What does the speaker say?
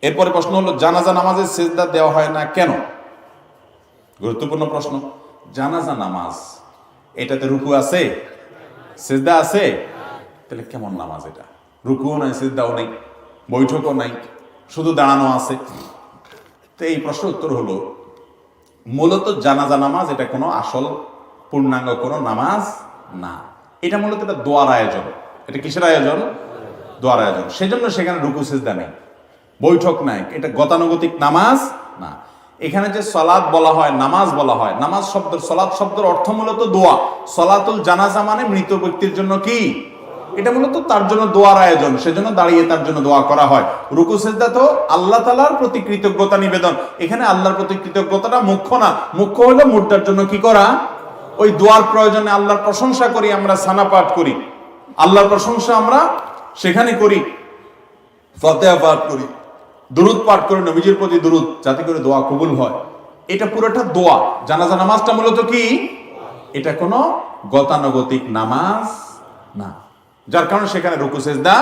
এরপরে প্রশ্ন হলো, জানাজা নামাজে সিজদা দেওয়া হয় না কেন? গুরুত্বপূর্ণ প্রশ্ন। জানাজা নামাজ, এটাতে রুকু আছে, সিজদা আছে, তাহলে কেমন নামাজ এটা? রুকুও নাই, সিজদাও নেই, বৈঠকও নাই, শুধু দাঁড়ানো আছে। তো এই প্রশ্ন উত্তর হলো, মূলত জানাজা নামাজ এটা কোনো আসল পূর্ণাঙ্গ কোনো নামাজ না। এটা মূলত এটা দোয়ার আয়োজন। এটা কিসের আয়োজন? দোয়ার আয়োজন। সেজন্য সেখানে রুকু সিজদা নেই, বৈঠক নাই, এটা গতানুগতিক নামাজ না। এখানে যে সলাত বলা হয়, নামাজ বলা হয়, নামাজ শব্দ, সলাত শব্দের অর্থ মূলত দোয়া। সলাতুল জানাজা মানে মৃত ব্যক্তির জন্য কি? এটা মূলত তার জন্য দোয়ার আয়োজন, সেজন্য দাঁড়িয়ে তার জন্য দোয়া করা হয়। রুকু সিজদা তো আল্লাহ তাআলার প্রতি কৃতজ্ঞতা নিবেদন। এখানে আল্লাহর প্রতি কৃতজ্ঞতাটা মুখ্য না, মুখ্য হলো মুর্দার জন্য কি করা? ওই দোয়ার প্রয়োজনে আল্লাহর প্রশংসা করি, আমরা সানা পাঠ করি, আল্লাহর প্রশংসা আমরা সেখানে করি, ফাতিহা পাঠ করি, দুরূদ পাঠ করি, নবীজির প্রতি দুরূদ, যাতে করে দোয়া কবুল হয়। এটা পুরোটা দোয়া। জানাজা নামাজটা মূলত কি? এটা কোনো গতানুগতিক নামাজ না, যার কারণে সেখানে রুকু সিজদা